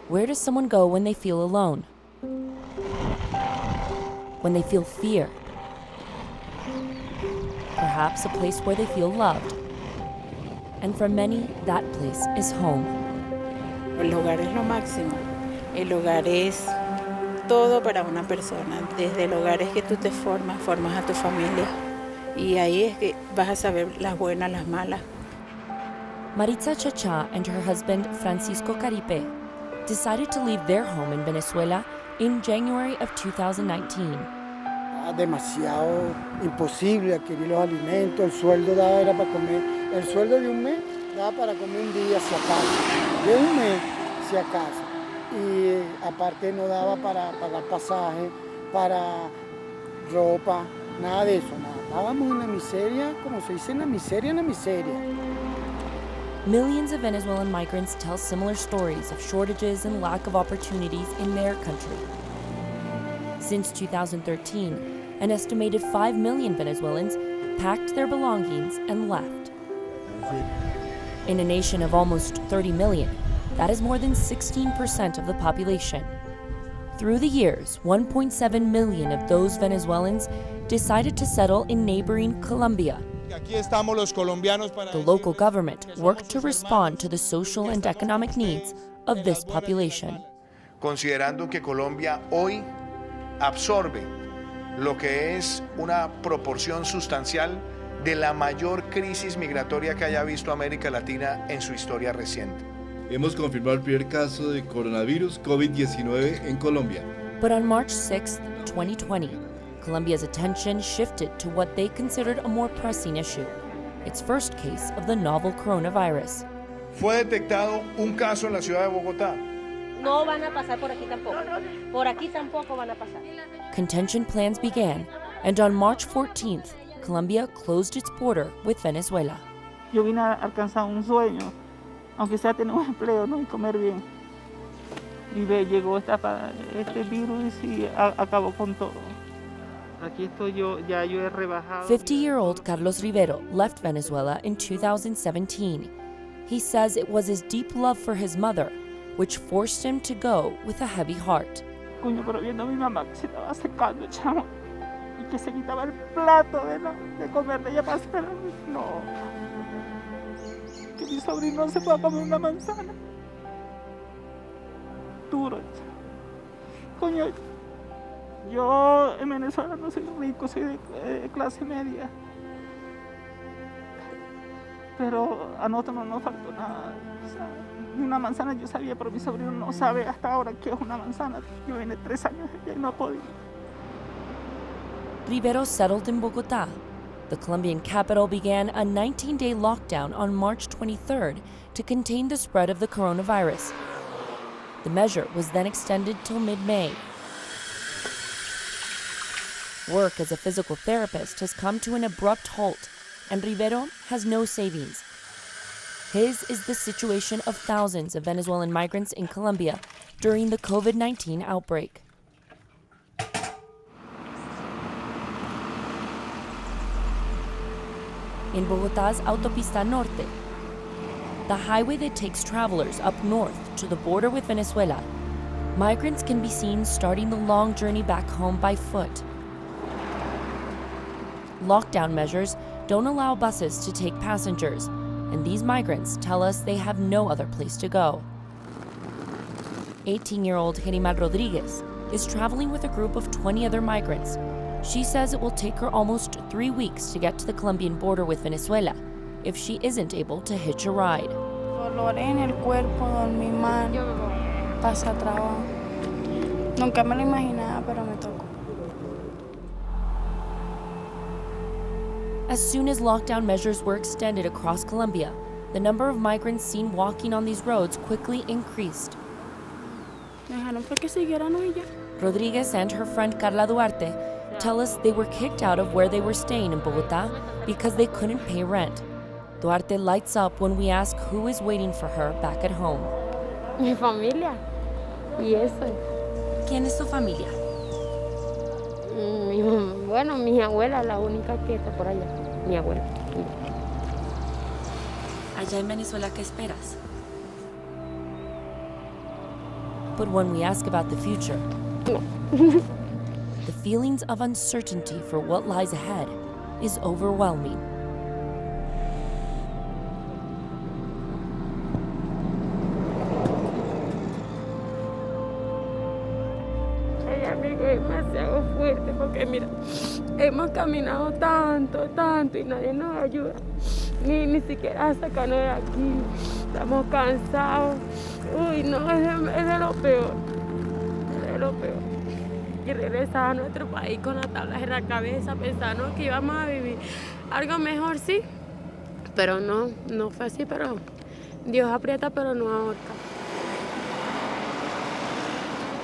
Where does someone go when they feel alone? When they feel fear? Perhaps a place where they feel loved. And for many, that place is home. El hogar es lo máximo. El hogar es todo para una persona. Desde el hogar es que tú te formas a tu familia. Y ahí es que vas a saber las buenas, las malas. Maritza Chacha and her husband Francisco Caripe decided to leave their home in Venezuela in January of 2019. Demasiado imposible adquirir los alimentos, el sueldo daba era para comer, el sueldo de un mes daba para comer un día si acaso, de un mes si acaso, y aparte no daba para pagar pasaje, para ropa, nada de eso, nada. Estábamos en la miseria, como se dice, en la miseria, en la miseria. Millions of Venezuelan migrants tell similar stories of shortages and lack of opportunities in their country. Since 2013, an estimated 5 million Venezuelans packed their belongings and left. In a nation of almost 30 million, that is more than 16% of the population. Through the years, 1.7 million of those Venezuelans decided to settle in neighboring Colombia. The local government worked to respond to the social and economic needs of this population. Considerando que Colombia hoy absorbe lo que es una proporción sustancial de la mayor crisis migratoria que haya visto América Latina en su historia reciente. Hemos confirmado el primer caso de coronavirus COVID-19 en Colombia. But on March 6, 2020, Colombia's attention shifted to what they considered a more pressing issue, its first case of the novel coronavirus. Fue detectado un caso en la ciudad de Bogotá. No van a pasar por aquí tampoco. Por aquí tampoco van a pasar. Contention plans began, and on March 14th, Colombia closed its border with Venezuela. Yo vine a alcanzar un sueño, aunque sea tener un empleo, ¿no? Y comer bien. Y llegó este virus y acabó con todo. Aquí estoy yo, ya yo he rebajado. 50-year-old Carlos Rivero left Venezuela in 2017. He says it was his deep love for his mother which forced him to go with a heavy heart. Coño, pero viendo a mi mamá que se estaba secando, chamo, y que se quitaba el plato de comer de ella para esperar. No. Que mi sobrino no se pueda comer una manzana. Duro. Coño, yo en Venezuela no soy rico, soy de clase media. Pero a nosotros no nos faltó nada. O sea, ni una manzana yo sabía, pero mi sobrino no sabe hasta ahora qué es una manzana. Yo vine 3 años y no he podido. Rivero settled in Bogotá. The Colombian capital began a 19-day lockdown on March 23rd to contain the spread of the coronavirus. The measure was then extended till mid-May. Work as a physical therapist has come to an abrupt halt, and Rivero has no savings. His is the situation of thousands of Venezuelan migrants in Colombia during the COVID-19 outbreak. In Bogotá's Autopista Norte, the highway that takes travelers up north to the border with Venezuela, migrants can be seen starting the long journey back home by foot. Lockdown measures don't allow buses to take passengers, and these migrants tell us they have no other place to go. 18-year-old Gerimal Rodriguez is traveling with a group of 20 other migrants. She says it will take her almost 3 weeks to get to the Colombian border with Venezuela if she isn't able to hitch a ride. Dolor en el cuerpo, dormí mal, pasa trabajo. Nunca me lo imaginaba, pero me tocó. As soon as lockdown measures were extended across Colombia, the number of migrants seen walking on these roads quickly increased. Rodriguez and her friend Carla Duarte tell us they were kicked out of where they were staying in Bogotá because they couldn't pay rent. Duarte lights up when we ask who is waiting for her back at home. Mi familia. Y eso. ¿Quién es tu familia? Bueno, mi abuela, la única que está por allá. Mi abuela. Allá en Venezuela, ¿qué esperas? But when we ask about the future, No. the feelings of uncertainty for what lies ahead is overwhelming. Ay, amigo, es demasiado fuerte porque mira, hemos caminado tanto y nadie nos ayuda. Ni siquiera sacarnos de aquí. Estamos cansados. Uy, no, es de lo peor. Es de lo peor. Y regresar a nuestro país con las tablas en la cabeza, pensando que íbamos a vivir algo mejor, sí. Pero no fue así, pero Dios aprieta, pero no ahorca.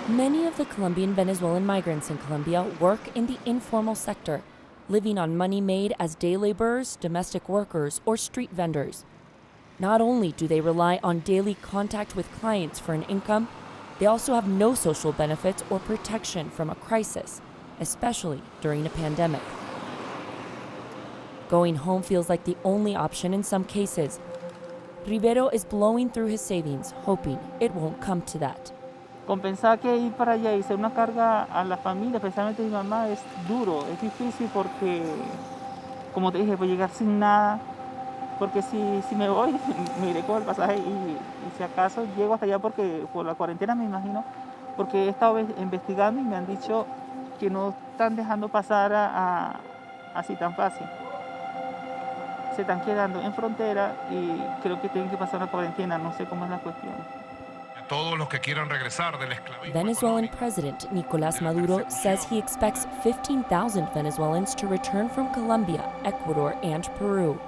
Many of the Colombian Venezuelan migrants in Colombia work in the informal sector, living on money made as day laborers, domestic workers, or street vendors. Not only do they rely on daily contact with clients for an income, they also have no social benefits or protection from a crisis, especially during a pandemic. Going home feels like the only option in some cases. Rivero is blowing through his savings, hoping it won't come to that. Compensar que ir para allá y ser una carga a la familia, especialmente a mi mamá, es duro, es difícil porque, como te dije, voy a llegar sin nada, porque si me voy, me iré con el pasaje y si acaso llego hasta allá porque por la cuarentena me imagino, porque he estado investigando y me han dicho que no están dejando pasar así tan fácil. Se están quedando en frontera y creo que tienen que pasar una cuarentena, no sé cómo es la cuestión. Todos los que quieran regresar del esclavismo. Venezuelan President Nicolás Maduro says he expects 15,000 Venezuelans to return from Colombia, Ecuador, and Peru.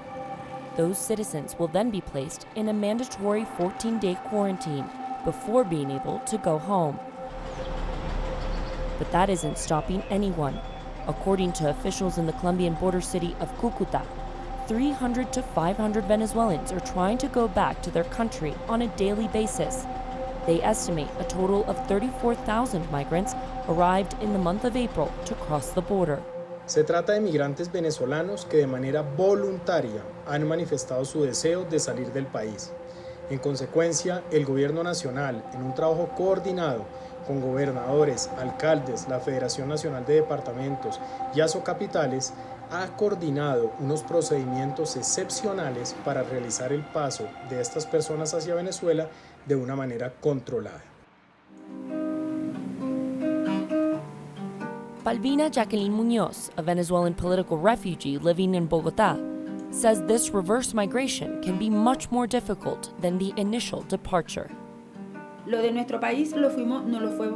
Those citizens will then be placed in a mandatory 14-day quarantine before being able to go home. But that isn't stopping anyone. According to officials in the Colombian border city of Cúcuta, 300 to 500 Venezuelans are trying to go back to their country on a daily basis. They estimate a total of 34,000 migrants arrived in the month of April to cross the border. Se trata de migrantes venezolanos que de manera voluntaria han manifestado su deseo de salir del país. En consecuencia, el gobierno nacional, en un trabajo coordinado con gobernadores, alcaldes, la Federación Nacional de Departamentos y asocapitales, ha coordinado unos procedimientos excepcionales para realizar el paso de estas personas hacia Venezuela de una manera controlada. Balbina Jacqueline Muñoz, a Venezuelan political refugee living in Bogotá, says this reverse migration can be much more difficult than the initial departure. Lo de nuestro país nos lo fue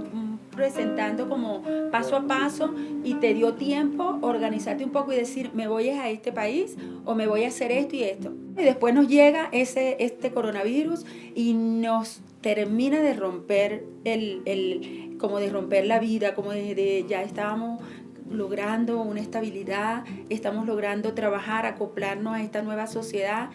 presentando como paso a paso y te dio tiempo organizarte un poco y decir, me voy a este país o me voy a hacer esto y esto. Y después nos llega este coronavirus y nos termina de romper como de romper la vida, como de ya estábamos logrando una estabilidad, estamos logrando trabajar, acoplarnos a esta nueva sociedad.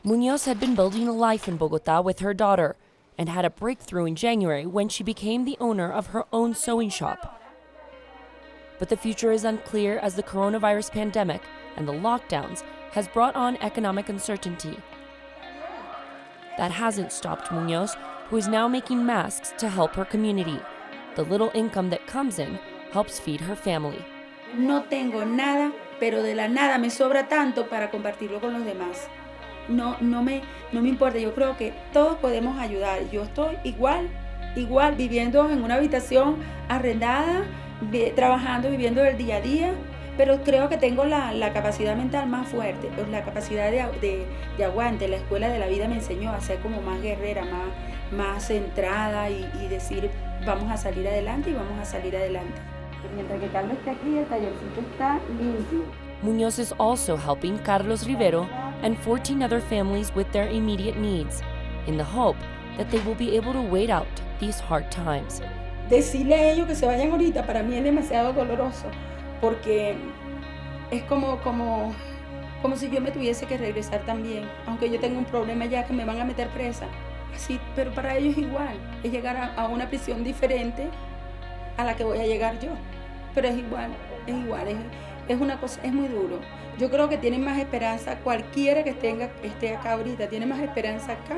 Muñoz had been building a life in Bogotá with her daughter and had a breakthrough in January when she became the owner of her own sewing shop. But the future is unclear as the coronavirus pandemic and the lockdowns has brought on economic uncertainty. That hasn't stopped Muñoz, who is now making masks to help her community. The little income that comes in helps feed her family. No tengo nada, pero de la nada me sobra tanto para compartirlo con los demás. No me importa, yo creo que todos podemos ayudar. Yo estoy igual, viviendo en una habitación arrendada, trabajando, viviendo el día a día, pero creo que tengo la capacidad mental más fuerte, pues la capacidad de aguante. La escuela de la vida me enseñó a ser como más guerrera, más centrada y decir, vamos a salir adelante y vamos a salir adelante. Mientras que Carlos esté aquí, el tallercito está limpio. Muñoz is also helping Carlos Rivero and 14 other families with their immediate needs, in the hope that they will be able to wait out these hard times. Decirle a ellos que se vayan ahorita para mí es demasiado doloroso, porque es como si yo me tuviese que regresar también, aunque yo tenga un problema ya que me van a meter presa. Así, pero para ellos igual, es llegar a una prisión diferente a la que voy a llegar yo, pero es igual, es una cosa, es muy duro. Yo creo que tienen más esperanza, cualquiera que esté acá ahorita, tiene más esperanza acá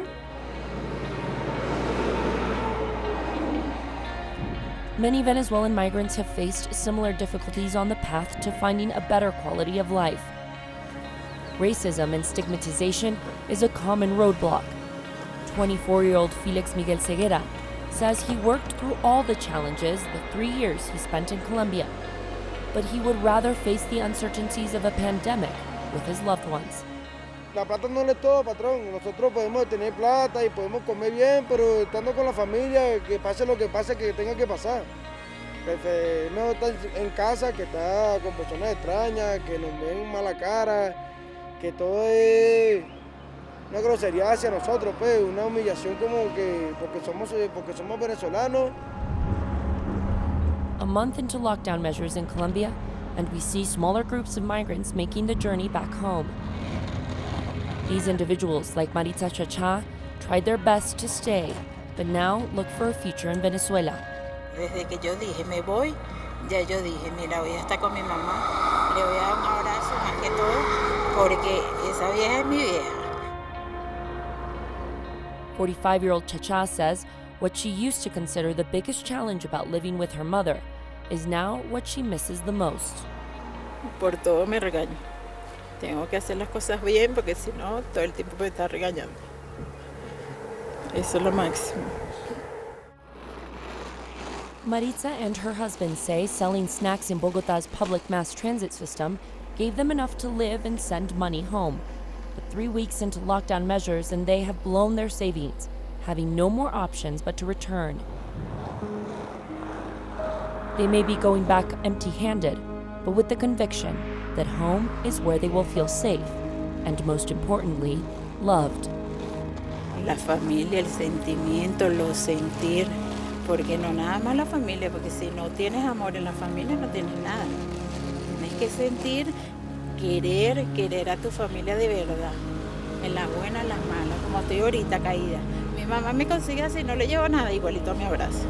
Many Venezuelan migrants have faced similar difficulties on the path to finding a better quality of life. Racism and stigmatization is a common roadblock. 24-year-old Felix Miguel Ceguera says he worked through all the challenges the 3 years he spent in Colombia, but he would rather face the uncertainties of a pandemic with his loved ones. La plata no es todo, patrón. Nosotros podemos tener plata y podemos comer bien, pero estando con la familia, que pase lo que pase, que tenga que pasar. Preferimos estar en casa que estar con personas extrañas, que nos ven mala cara, que todo es una grosería hacia nosotros, pues, una humillación como que porque somos venezolanos. A month into lockdown measures in Colombia, and we see smaller groups of migrants making the journey back home. These individuals, like Maritza Chacha, tried their best to stay, but now look for a future in Venezuela. Desde que yo dije me voy, ya yo dije, mira, voy a estar con mi mamá, le voy a dar un abrazo más que todo, porque esa vieja es mi vieja. 45-year-old Chacha says what she used to consider the biggest challenge about living with her mother is now what she misses the most. Por todo me regaño. Tengo que hacer las cosas bien porque si no, todo el tiempo me está regañando. Eso es lo máximo. Maritza and her husband say selling snacks in Bogota's public mass transit system gave them enough to live and send money home. But 3 weeks into lockdown measures and they have blown their savings, having no more options but to return. They may be going back empty-handed, but with the conviction that home is where they will feel safe and, most importantly, loved. La familia, el sentimiento, lo sentir, porque no nada más la familia, porque si no tienes amor en la familia no tienes nada. Tienes que sentir, querer a tu familia de verdad, en las buenas, en las malas, como estoy ahorita caída. Mi mamá me consigue así, no le llevo nada, igualito me abrazo.